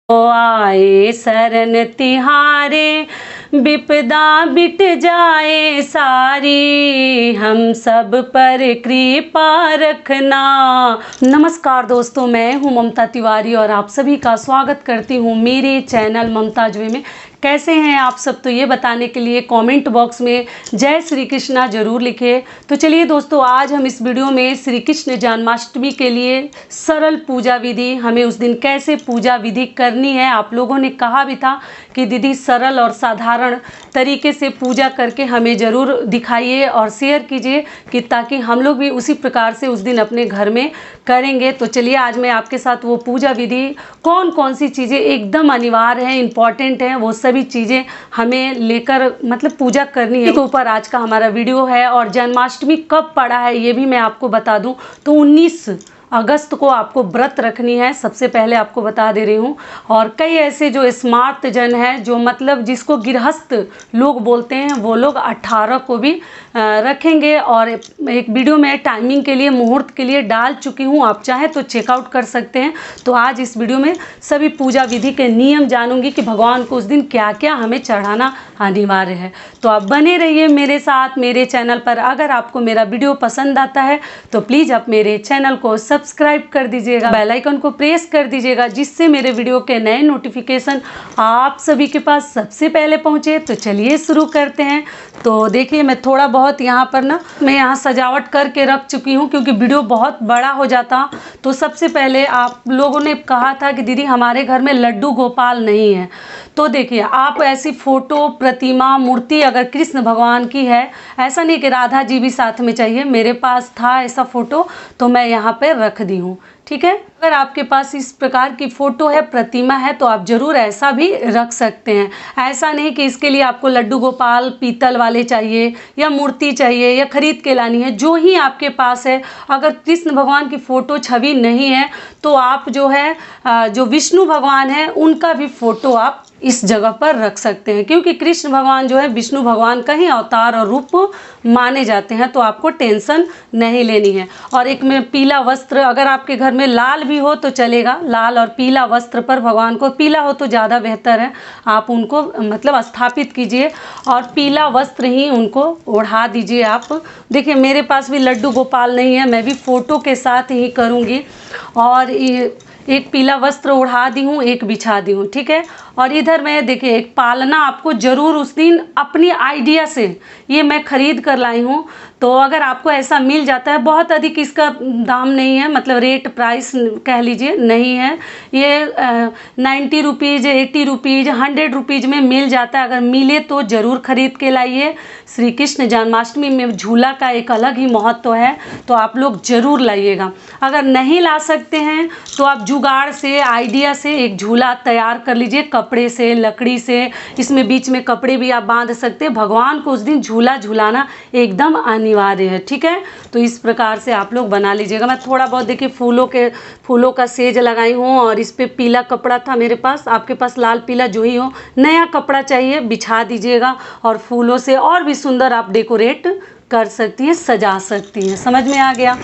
आए शरण तिहारे, विपदा बिट जाए सारी, हम सब पर कृपा रखना। नमस्कार दोस्तों, मैं हूं ममता तिवारी और आप सभी का स्वागत करती हूं मेरे चैनल ममताज वे में। कैसे हैं आप सब, तो ये बताने के लिए कमेंट बॉक्स में जय श्री कृष्णा जरूर लिखें। तो चलिए दोस्तों, आज हम इस वीडियो में श्री कृष्ण जन्माष्टमी के लिए सरल पूजा विधि, हमें उस दिन कैसे पूजा विधि करनी है। आप लोगों ने कहा भी था कि दीदी सरल और साधारण तरीके से पूजा करके हमें ज़रूर दिखाइए और शेयर कीजिए, कि ताकि हम लोग भी उसी प्रकार से उस दिन अपने घर में करेंगे। तो चलिए आज मैं आपके साथ वो पूजा विधि, कौन कौन सी चीज़ें एकदम अनिवार्य है, इम्पॉर्टेंट है, वो सभी चीज़ें हमें लेकर मतलब पूजा करनी है, तो ऊपर आज का हमारा वीडियो है। और जन्माष्टमी कब पड़ा है ये भी मैं आपको बता दूं, तो 19 अगस्त को आपको व्रत रखनी है, सबसे पहले आपको बता दे रही हूँ। और कई ऐसे जो स्मार्ट जन हैं, जो मतलब जिसको गृहस्थ लोग बोलते हैं, वो लोग 18 को भी रखेंगे। और एक वीडियो में टाइमिंग के लिए, मुहूर्त के लिए डाल चुकी हूँ, आप चाहें तो चेकआउट कर सकते हैं। तो आज इस वीडियो में सभी पूजा विधि के नियम जानूंगी कि भगवान को उस दिन क्या क्या हमें चढ़ाना अनिवार्य है। तो आप बने रहिए मेरे साथ मेरे चैनल पर। अगर आपको मेरा वीडियो पसंद आता है तो प्लीज़ आप मेरे चैनल को सब्सक्राइब कर दीजिएगा, बेल आइकन को प्रेस कर दीजिएगा, जिससे मेरे वीडियो के नए नोटिफिकेशन आप सभी के पास सबसे पहले पहुंचे। तो चलिए शुरू करते हैं। तो देखिए, मैं थोड़ा बहुत यहाँ पर ना, मैं यहाँ सजावट करके रख चुकी हूँ, क्योंकि वीडियो बहुत बड़ा हो जाता। तो सबसे पहले आप लोगों ने कहा था कि दीदी हमारे घर में लड्डू गोपाल नहीं है, तो देखिए आप ऐसी फोटो, प्रतिमा, मूर्ति अगर कृष्ण भगवान की है, ऐसा नहीं कि राधा जी भी साथ में चाहिए, मेरे पास था ऐसा फोटो तो मैं यहाँ पे रख दी हूँ, ठीक है। अगर आपके पास इस प्रकार की फ़ोटो है, प्रतिमा है, तो आप ज़रूर ऐसा भी रख सकते हैं। ऐसा नहीं कि इसके लिए आपको लड्डू गोपाल पीतल वाले चाहिए या मूर्ति चाहिए या खरीद के लानी है, जो ही आपके पास है। अगर कृष्ण भगवान की फ़ोटो छवि नहीं है तो आप जो है जो विष्णु भगवान है उनका भी फ़ोटो आप इस जगह पर रख सकते हैं, क्योंकि कृष्ण भगवान जो है विष्णु भगवान का ही अवतार और रूप माने जाते हैं, तो आपको टेंशन नहीं लेनी है। और एक में पीला वस्त्र, अगर आपके घर में लाल भी हो तो चलेगा, लाल और पीला वस्त्र पर भगवान को, पीला हो तो ज़्यादा बेहतर है, आप उनको मतलब स्थापित कीजिए और पीला वस्त्र ही उनको ओढ़ा दीजिए आप। देखिए मेरे पास भी लड्डू गोपाल नहीं है, मैं भी फ़ोटो के साथ ही करूँगी। और एक पीला वस्त्र ओढ़ा दी हूँ, एक बिछा दी हूँ, ठीक है। और इधर मैं देखिए एक पालना आपको ज़रूर उस दिन अपनी आइडिया से, ये मैं ख़रीद कर लाई हूँ, तो अगर आपको ऐसा मिल जाता है, बहुत अधिक इसका दाम नहीं है, मतलब रेट प्राइस कह लीजिए नहीं है, ये 90 रुपीज़, 80 रुपीज़, 100 रुपीज़ में मिल जाता है। अगर मिले तो ज़रूर ख़रीद के लाइए। श्री कृष्ण जन्माष्टमी में झूला का एक अलग ही महत्व है, तो आप लोग ज़रूर लाइएगा। अगर नहीं ला सकते हैं तो आप जुगाड़ से, आइडिया से एक झूला तैयार कर लीजिए, कपड़े से, लकड़ी से, इसमें बीच में कपड़े भी आप बांध सकते हैं। भगवान को उस दिन झूला झूलाना एकदम अनिवार्य है, ठीक है। तो इस प्रकार से आप लोग बना लीजिएगा। मैं थोड़ा बहुत देखिए फूलों का सेज लगाई हूँ, और इस पे पीला कपड़ा था मेरे पास, आपके पास लाल पीला जो ही हो, नया कपड़ा चाहिए बिछा दीजिएगा, और फूलों से और भी सुंदर आप डेकोरेट कर सकती हैं, सजा सकती हैं। समझ में आ गया।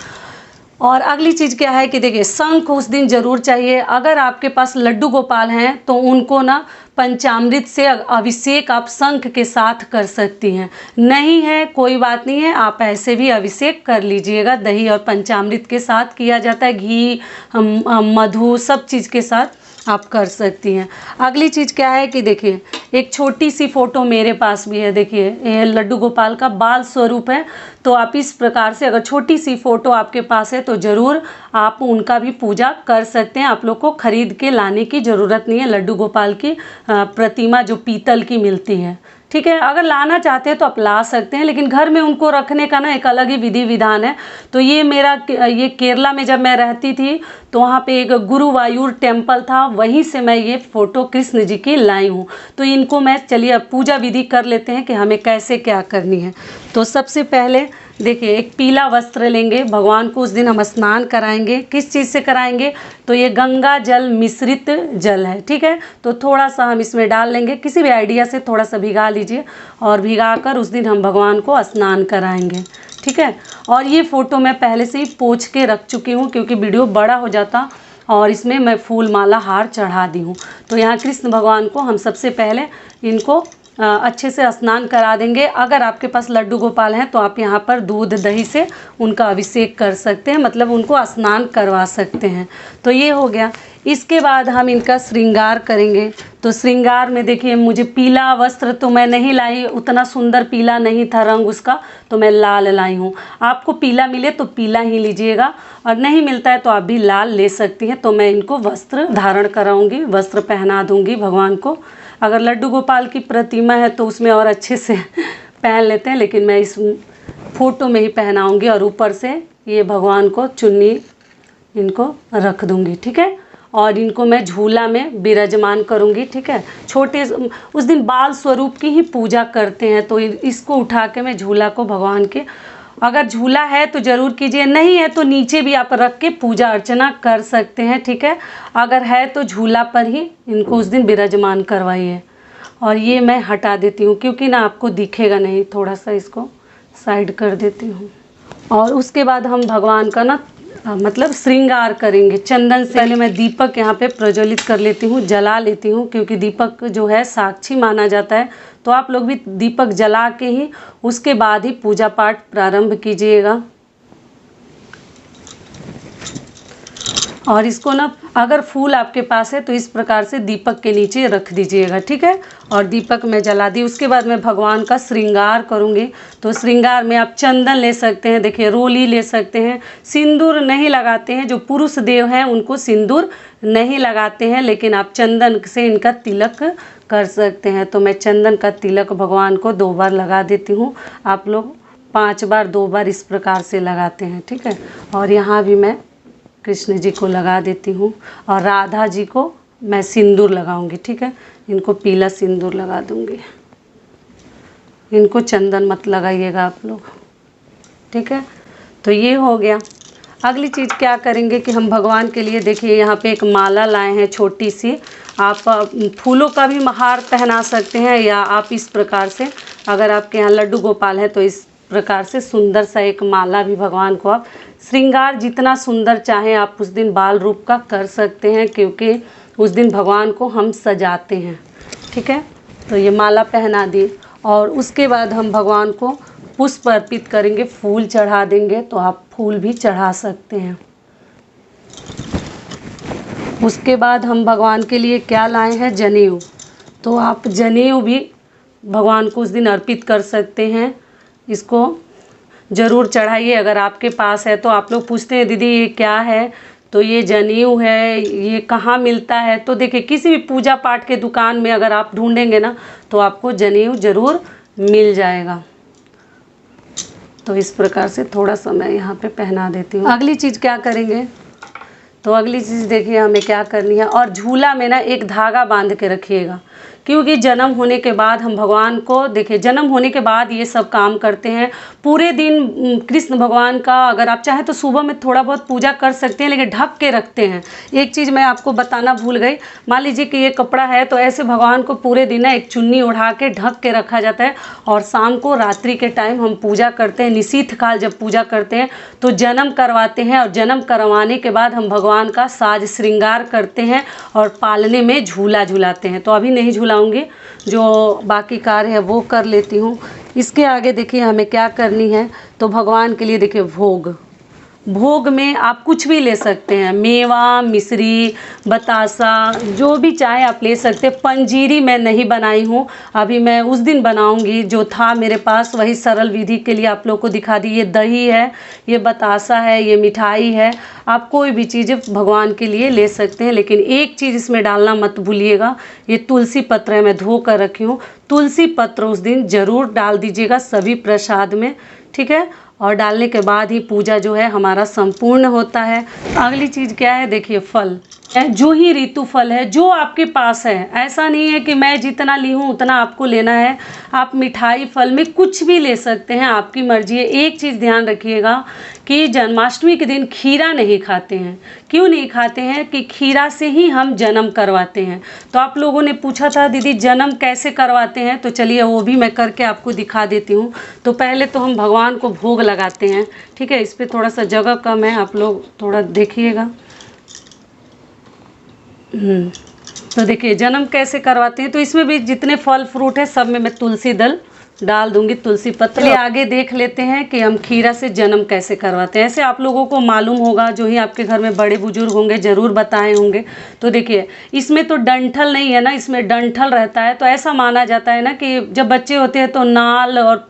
और अगली चीज़ क्या है कि देखिए शंख उस दिन ज़रूर चाहिए। अगर आपके पास लड्डू गोपाल हैं तो उनको ना पंचामृत से अभिषेक आप शंख के साथ कर सकती हैं। नहीं है कोई बात नहीं है, आप ऐसे भी अभिषेक कर लीजिएगा। दही और पंचामृत के साथ किया जाता है, घी, मधु, सब चीज़ के साथ आप कर सकती हैं। अगली चीज़ क्या है कि देखिए एक छोटी सी फ़ोटो मेरे पास भी है, देखिए ये लड्डू गोपाल का बाल स्वरूप है। तो आप इस प्रकार से अगर छोटी सी फ़ोटो आपके पास है तो ज़रूर आप उनका भी पूजा कर सकते हैं। आप लोग को ख़रीद के लाने की ज़रूरत नहीं है लड्डू गोपाल की प्रतिमा जो पीतल की मिलती है, ठीक है। अगर लाना चाहते हैं तो आप ला सकते हैं, लेकिन घर में उनको रखने का ना एक अलग ही विधि विधान है। तो ये केरला में जब मैं रहती थी तो वहाँ पे एक गुरुवायूर टेम्पल था, वहीं से मैं ये फ़ोटो कृष्ण जी की लाई हूँ। तो इनको मैं, चलिए अब पूजा विधि कर लेते हैं कि हमें कैसे क्या करनी है। तो सबसे पहले देखिए एक पीला वस्त्र लेंगे, भगवान को उस दिन हम स्नान कराएंगे। किस चीज़ से कराएंगे, तो ये गंगा जल मिश्रित जल है, ठीक है। तो थोड़ा सा हम इसमें डाल लेंगे, किसी भी आइडिया से थोड़ा सा भिगा लीजिए, और भिगा कर उस दिन हम भगवान को स्नान कराएंगे, ठीक है। और ये फ़ोटो मैं पहले से ही पोंछ के रख चुकी हूँ, क्योंकि वीडियो बड़ा हो जाता और इसमें मैं फूल माला हार चढ़ा दी हूँ। तो यहाँ कृष्ण भगवान को हम सबसे पहले इनको अच्छे से स्नान करा देंगे। अगर आपके पास लड्डू गोपाल हैं तो आप यहाँ पर दूध दही से उनका अभिषेक कर सकते हैं, मतलब उनको स्नान करवा सकते हैं। तो ये हो गया। इसके बाद हम इनका श्रृंगार करेंगे। तो श्रृंगार में देखिए, मुझे पीला वस्त्र तो मैं नहीं लाई, उतना सुंदर पीला नहीं था रंग उसका, तो मैं लाल लाई हूँ। आपको पीला मिले तो पीला ही लीजिएगा, और नहीं मिलता है तो आप भी लाल ले सकती हैं। तो मैं इनको वस्त्र धारण कराऊंगी, वस्त्र पहना दूंगी भगवान को। अगर लड्डू गोपाल की प्रतिमा है तो उसमें और अच्छे से पहन लेते हैं, लेकिन मैं इस फोटो में ही पहनाऊंगी। और ऊपर से ये भगवान को चुन्नी इनको रख दूंगी, ठीक है। और इनको मैं झूला में विराजमान करूंगी, ठीक है। छोटे उस दिन बाल स्वरूप की ही पूजा करते हैं, तो इसको उठा के मैं झूला को भगवान के, अगर झूला है तो ज़रूर कीजिए, नहीं है तो नीचे भी आप रख के पूजा अर्चना कर सकते हैं, ठीक है। अगर है तो झूला पर ही इनको उस दिन विराजमान करवाइए। और ये मैं हटा देती हूँ क्योंकि ना आपको दिखेगा नहीं, थोड़ा सा इसको साइड कर देती हूँ। और उसके बाद हम भगवान का ना मतलब श्रृंगार करेंगे। चंदन से पहले मैं दीपक यहाँ पे प्रज्वलित कर लेती हूँ, जला लेती हूँ, क्योंकि दीपक जो है साक्षी माना जाता है। तो आप लोग भी दीपक जला के ही उसके बाद ही पूजा पाठ प्रारंभ कीजिएगा। और इसको ना, अगर फूल आपके पास है तो इस प्रकार से दीपक के नीचे रख दीजिएगा, ठीक है। और दीपक मैं जला दी। उसके बाद मैं भगवान का श्रृंगार करूँगी। तो श्रृंगार में आप चंदन ले सकते हैं, देखिए रोली ले सकते हैं। सिंदूर नहीं लगाते हैं, जो पुरुष देव हैं उनको सिंदूर नहीं लगाते हैं, लेकिन आप चंदन से इनका तिलक कर सकते हैं। तो मैं चंदन का तिलक भगवान को 2 बार लगा देती हूँ। आप लोग 5 बार 2 बार इस प्रकार से लगाते हैं, ठीक है। और यहाँ भी मैं कृष्ण जी को लगा देती हूँ, और राधा जी को मैं सिंदूर लगाऊंगी, ठीक है। इनको पीला सिंदूर लगा दूंगी। इनको चंदन मत लगाइएगा आप लोग, ठीक है। तो ये हो गया। अगली चीज़ क्या करेंगे कि हम भगवान के लिए, देखिए यहाँ पे एक माला लाए हैं छोटी सी। आप फूलों का भी हार पहना सकते हैं, या आप इस प्रकार से, अगर आपके यहाँ लड्डू गोपाल है तो इस प्रकार से सुंदर सा एक माला भी भगवान को आप श्रृंगार जितना सुंदर चाहें आप उस दिन बाल रूप का कर सकते हैं, क्योंकि उस दिन भगवान को हम सजाते हैं, ठीक है। तो ये माला पहना दी। और उसके बाद हम भगवान को पुष्प अर्पित करेंगे, फूल चढ़ा देंगे। तो आप फूल भी चढ़ा सकते हैं। उसके बाद हम भगवान के लिए क्या लाए हैं, जनेऊ। तो आप जनेऊ भी भगवान को उस दिन अर्पित कर सकते हैं। इसको ज़रूर चढ़ाइए अगर आपके पास है। तो आप लोग पूछते हैं दीदी ये क्या है, तो ये जनेऊ है, ये कहाँ मिलता है। तो देखिए, किसी भी पूजा पाठ के दुकान में अगर आप ढूंढेंगे ना तो आपको जनेऊ ज़रूर मिल जाएगा। तो इस प्रकार से थोड़ा सा मैं यहाँ पे पहना देती हूँ। अगली चीज़ क्या करेंगे, तो अगली चीज़ देखिए हमें क्या करनी है। और झूला में ना एक धागा बांध के रखिएगा, क्योंकि जन्म होने के बाद हम भगवान को, देखिए जन्म होने के बाद ये सब काम करते हैं। पूरे दिन कृष्ण भगवान का, अगर आप चाहें तो सुबह में थोड़ा बहुत पूजा कर सकते हैं, लेकिन ढक के रखते हैं। एक चीज़ मैं आपको बताना भूल गई, मान लीजिए कि ये कपड़ा है तो ऐसे भगवान को पूरे दिन ना एक चुन्नी ओढ़ा के ढक के रखा जाता है। और शाम को रात्रि के टाइम हम पूजा करते हैं, निशीथ काल जब पूजा करते हैं तो जन्म करवाते हैं। और जन्म करवाने के बाद हम भगवान का साज श्रृंगार करते हैं और पालने में झूला झूलाते हैं। तो अभी नहीं झूलाऊंगी, जो बाकी कार्य है वो कर लेती हूँ। इसके आगे देखिए हमें क्या करनी है। तो भगवान के लिए देखिए भोग में आप कुछ भी ले सकते हैं, मेवा, मिश्री, बतासा, जो भी चाहे आप ले सकते हैं। पंजीरी मैं नहीं बनाई हूँ, अभी मैं उस दिन बनाऊँगी। जो था मेरे पास वही सरल विधि के लिए आप लोग को दिखा दी। ये दही है, ये बतासा है, ये मिठाई है। आप कोई भी चीज़ भगवान के लिए ले सकते हैं, लेकिन एक चीज़ इसमें डालना मत भूलिएगा, ये तुलसी पत्र है, मैं धो कर रखी हूँ। तुलसी पत्र उस दिन ज़रूर डाल दीजिएगा सभी प्रसाद में, ठीक है। और डालने के बाद ही पूजा जो है हमारा संपूर्ण होता है। अगली चीज़ क्या है, देखिए फल, जो ही ऋतु फल है जो आपके पास है। ऐसा नहीं है कि मैं जितना ली हूँ उतना आपको लेना है। आप मिठाई फल में कुछ भी ले सकते हैं, आपकी मर्जी है। एक चीज़ ध्यान रखिएगा कि जन्माष्टमी के दिन खीरा नहीं खाते हैं। क्यों नहीं खाते हैं कि खीरा से ही हम जन्म करवाते हैं। तो आप लोगों ने पूछा था दीदी जन्म कैसे करवाते हैं, तो चलिए वो भी मैं करके आपको दिखा देती हूँ। तो पहले तो हम भगवान को भोग लगाते हैं, ठीक है। इस पर थोड़ा सा जगह कम है, आप लोग थोड़ा देखिएगा। तो देखिए जन्म कैसे करवाते हैं। तो इसमें भी जितने फल फ्रूट है सब में मैं तुलसी दल डाल दूंगी, तुलसी पत्र। चलिए आगे देख लेते हैं कि हम खीरा से जन्म कैसे करवाते हैं। ऐसे आप लोगों को मालूम होगा, जो ही आपके घर में बड़े बुजुर्ग होंगे ज़रूर बताए होंगे। तो देखिए इसमें तो डंठल नहीं है ना, इसमें डंठल रहता है। तो ऐसा माना जाता है ना कि जब बच्चे होते हैं तो नाल और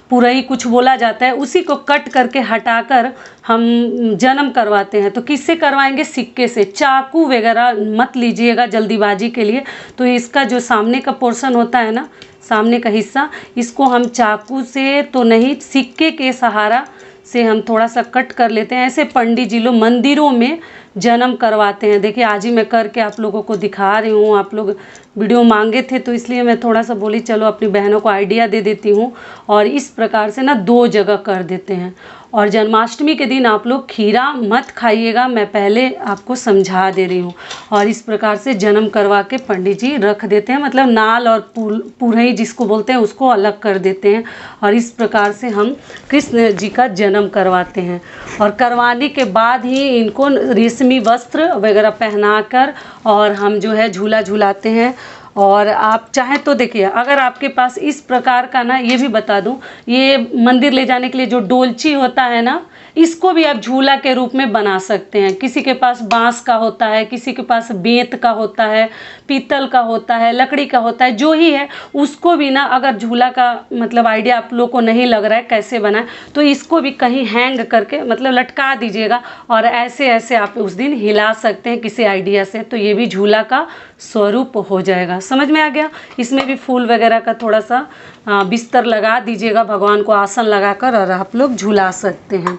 पुरई कुछ बोला जाता है, उसी को कट करके हटाकर हम जन्म करवाते हैं। तो किससे करवाएंगे? सिक्के से। चाकू वगैरह मत लीजिएगा जल्दीबाजी के लिए। तो इसका जो सामने का पोर्शन होता है ना, सामने का हिस्सा, इसको हम चाकू से तो नहीं, सिक्के के सहारा से हम थोड़ा सा कट कर लेते हैं। ऐसे पंडित जी लोग मंदिरों में जन्म करवाते हैं। देखिए आज ही मैं करके आप लोगों को दिखा रही हूँ। आप लोग वीडियो मांगे थे तो इसलिए मैं थोड़ा सा बोली चलो अपनी बहनों को आइडिया दे देती हूँ। और इस प्रकार से ना 2 जगह कर देते हैं। और जन्माष्टमी के दिन आप लोग खीरा मत खाइएगा, मैं पहले आपको समझा दे रही हूँ। और इस प्रकार से जन्म करवा के पंडित जी रख देते हैं, मतलब नाल और पुरई जिसको बोलते हैं उसको अलग कर देते हैं। और इस प्रकार से हम कृष्ण जी का जन्म करवाते हैं। और करवाने के बाद ही इनको रेशमी वस्त्र वगैरह पहनाकर और हम जो है झूला झूलाते हैं। और आप चाहें तो देखिए, अगर आपके पास इस प्रकार का ना, ये भी बता दूं, ये मंदिर ले जाने के लिए जो डोलची होता है ना, इसको भी आप झूला के रूप में बना सकते हैं। किसी के पास बांस का होता है, किसी के पास बेंत का होता है, पीतल का होता है, लकड़ी का होता है, जो ही है उसको भी ना, अगर झूला का मतलब आइडिया आप लोग को नहीं लग रहा है कैसे बनाए, तो इसको भी कहीं हैंग करके मतलब लटका दीजिएगा और ऐसे ऐसे आप उस दिन हिला सकते हैं किसी आइडिया से। तो ये भी झूला का स्वरूप हो जाएगा। समझ में आ गया? इसमें भी फूल वगैरह का थोड़ा सा बिस्तर लगा दीजिएगा भगवान को आसन लगाकर, और आप लोग झूला सकते हैं।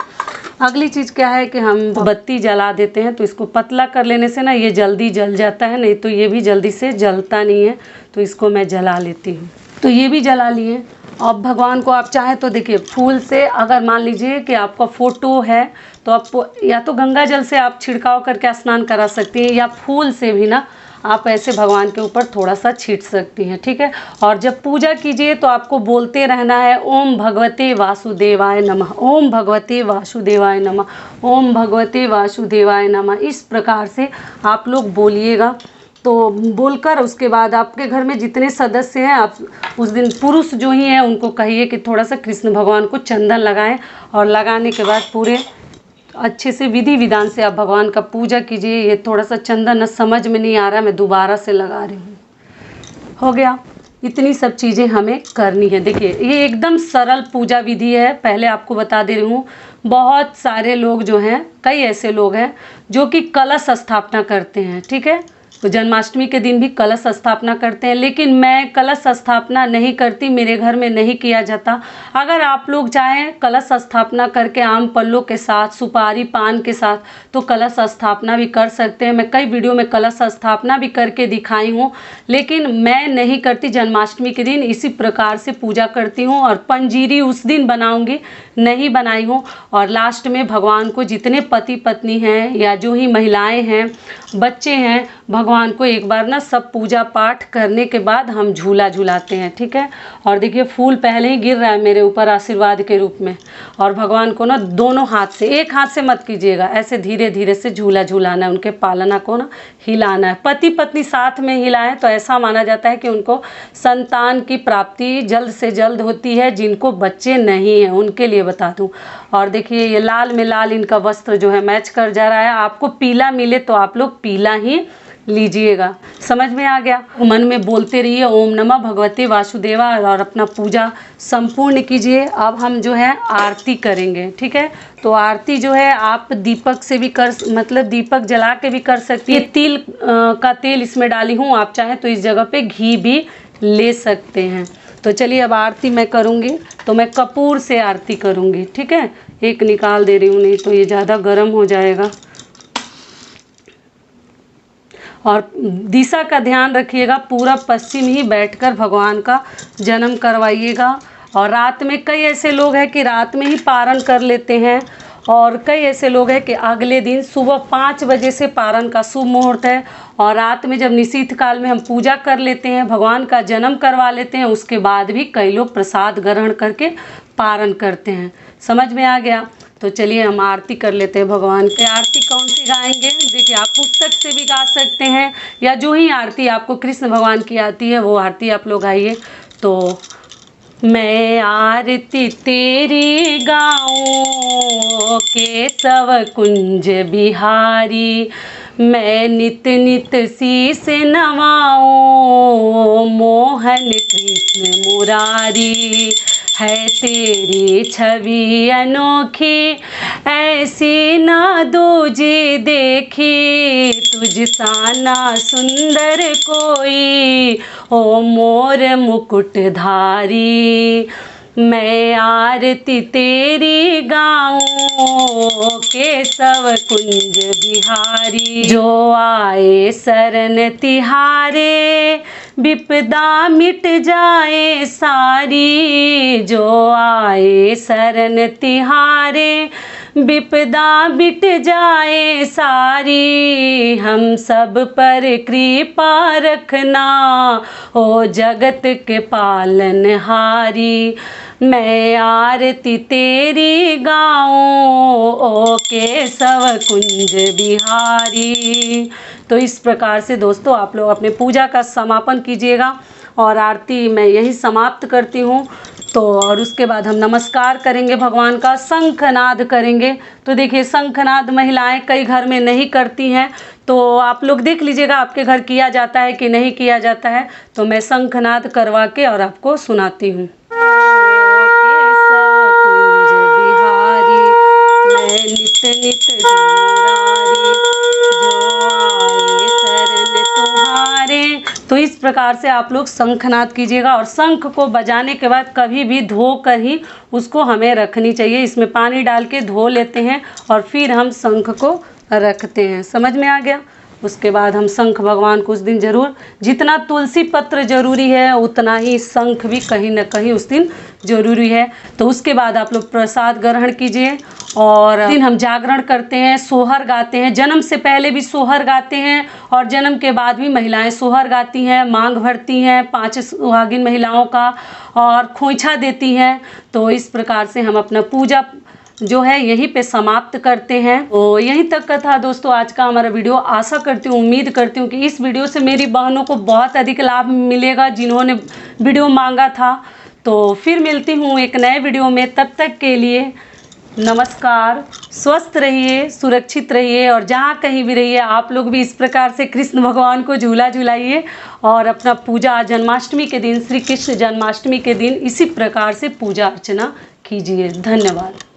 अगली चीज़ क्या है कि हम बत्ती जला देते हैं। तो इसको पतला कर लेने से ना ये जल्दी जल जाता है, नहीं तो ये भी जल्दी से जलता नहीं है। तो इसको मैं जला लेती हूँ। तो ये भी जला लिए। अब भगवान को आप चाहे तो देखिए फूल से, अगर मान लीजिए कि आपका फ़ोटो है तो आप या तो गंगा जल से आप छिड़काव करके स्नान करा सकती हैं, या फूल से भी ना आप ऐसे भगवान के ऊपर थोड़ा सा छीट सकती हैं। ठीक है? और जब पूजा कीजिए तो आपको बोलते रहना है ओम भगवते वासुदेवाय नमः, ओम भगवते वासुदेवाय नमः, ओम भगवते वासुदेवाय नमः। इस प्रकार से आप लोग बोलिएगा। तो बोलकर उसके बाद आपके घर में जितने सदस्य हैं, आप उस दिन पुरुष जो ही हैं उनको कहिए कि थोड़ा सा कृष्ण भगवान को चंदन लगाएं। और लगाने के बाद पूरे अच्छे से विधि विधान से आप भगवान का पूजा कीजिए। ये थोड़ा सा चंदन न समझ में नहीं आ रहा, मैं दोबारा से लगा रही हूँ। हो गया। इतनी सब चीज़ें हमें करनी है। देखिए ये एकदम सरल पूजा विधि है। पहले आपको बता दे रही हूँ, बहुत सारे लोग जो हैं, कई ऐसे लोग हैं जो कि कलश स्थापना करते हैं। ठीक है? तो जन्माष्टमी के दिन भी कलश स्थापना करते हैं, लेकिन मैं कलश स्थापना नहीं करती, मेरे घर में नहीं किया जाता। अगर आप लोग चाहें कलश स्थापना करके आम पल्लों के साथ, सुपारी पान के साथ, तो कलश स्थापना भी कर सकते हैं। मैं कई वीडियो में कलश स्थापना भी करके दिखाई हूँ, लेकिन मैं नहीं करती। जन्माष्टमी के दिन इसी प्रकार से पूजा करती हूँ। और पंजीरी उस दिन बनाऊँगी, नहीं बनाई हूँ। और लास्ट में भगवान को जितने पति पत्नी हैं या जो ही महिलाएँ हैं, बच्चे हैं, भगवान को एक बार ना सब पूजा पाठ करने के बाद हम झूला झूलाते हैं। ठीक है? और देखिए फूल पहले ही गिर रहा है मेरे ऊपर आशीर्वाद के रूप में। और भगवान को ना दोनों हाथ से, एक हाथ से मत कीजिएगा, ऐसे धीरे धीरे से झूला झूलाना है, उनके पालना को ना हिलाना है। पति पत्नी साथ में हिलाएं तो ऐसा माना जाता है कि उनको संतान की प्राप्ति जल्द से जल्द होती है। जिनको बच्चे नहीं हैं उनके लिए बता दूं। और देखिए ये लाल में लाल इनका वस्त्र जो है मैच कर जा रहा है। आपको पीला मिले तो आप लोग पीला ही लीजिएगा। समझ में आ गया? मन में बोलते रहिए ओम नमः भगवते वासुदेवाय और अपना पूजा संपूर्ण कीजिए। अब हम जो है आरती करेंगे। ठीक है? तो आरती जो है आप दीपक से भी कर, मतलब दीपक जला के भी कर सकती है। तिल का तेल इसमें डाली हूँ, आप चाहें तो इस जगह पे घी भी ले सकते हैं। तो चलिए अब आरती मैं करूँगी। तो मैं कपूर से आरती करूँगी। ठीक है? एक निकाल दे रही हूँ, नहीं तो ये ज़्यादा गर्म हो जाएगा। और दिशा का ध्यान रखिएगा, पूरा पश्चिम ही बैठकर भगवान का जन्म करवाइएगा। और रात में कई ऐसे लोग हैं कि रात में ही पारण कर लेते हैं, और कई ऐसे लोग हैं कि अगले दिन सुबह 5 बजे से पारण का शुभ मुहूर्त है। और रात में जब निशीथ काल में हम पूजा कर लेते हैं, भगवान का जन्म करवा लेते हैं, उसके बाद भी कई लोग प्रसाद ग्रहण करके पारण करते हैं। समझ में आ गया? तो चलिए हम आरती कर लेते हैं भगवान की। आरती कौन सी गाएंगे? देखिए, आप पुस्तक से भी गा सकते हैं या जो ही आरती आपको कृष्ण भगवान की आती है वो आरती आप लोग गाइए। तो मैं आरती तेरी गाऊं केशव कुंज बिहारी, मैं नित नित शीस नवाऊं मोहन कृष्ण मुरारी। है तेरी छवि अनोखी ऐसी ना दूजी देखी, तुझ सा ना सुंदर कोई ओ मोर मुकुटधारी। मैं आरती तेरी गाऊं केशव कुंज बिहारी, जो आए शरण तिहारे विपदा मिट जाए सारी, जो आए शरण तिहारे विपदा मिट जाए सारी। हम सब पर कृपा रखना ओ जगत के पालनहारी। मैं आरती तेरी गाऊं ओ केशव कुंज बिहारी। तो इस प्रकार से दोस्तों आप लोग अपने पूजा का समापन कीजिएगा और आरती मैं यही समाप्त करती हूँ। तो और उसके बाद हम नमस्कार करेंगे भगवान का, शंखनाद करेंगे। तो देखिए, शंखनाद महिलाएं कई घर में नहीं करती हैं, तो आप लोग देख लीजिएगा आपके घर किया जाता है कि नहीं किया जाता है। तो मैं शंखनाद करवा के और आपको सुनाती हूँ। नित नित मुरारी, जो आए शरण तुम्हारे। तो इस प्रकार से आप लोग शंखनाद कीजिएगा और शंख को बजाने के बाद कभी भी धो कर ही उसको हमें रखनी चाहिए। इसमें पानी डाल के धो लेते हैं और फिर हम शंख को रखते हैं। समझ में आ गया? उसके बाद हम शंख भगवान को उस दिन जरूर, जितना तुलसी पत्र जरूरी है उतना ही शंख भी कहीं ना कहीं उस दिन जरूरी है। तो उसके बाद आप लोग प्रसाद ग्रहण कीजिए और दिन हम जागरण करते हैं, सोहर गाते हैं। जन्म से पहले भी सोहर गाते हैं और जन्म के बाद भी महिलाएं सोहर गाती हैं, मांग भरती हैं 5 सुहागिन महिलाओं का और खोइछा देती हैं। तो इस प्रकार से हम अपना पूजा जो है यहीं पे समाप्त करते हैं। तो यहीं तक का था दोस्तों आज का हमारा वीडियो। आशा करती हूँ, उम्मीद करती हूँ कि इस वीडियो से मेरी बहनों को बहुत अधिक लाभ मिलेगा जिन्होंने वीडियो मांगा था। तो फिर मिलती हूँ एक नए वीडियो में, तब तक के लिए नमस्कार। स्वस्थ रहिए, सुरक्षित रहिए और जहाँ कहीं भी रहिए आप लोग भी इस प्रकार से कृष्ण भगवान को झूला झूलाइए और अपना पूजा जन्माष्टमी के दिन, श्री कृष्ण जन्माष्टमी के दिन इसी प्रकार से पूजा अर्चना कीजिए। धन्यवाद।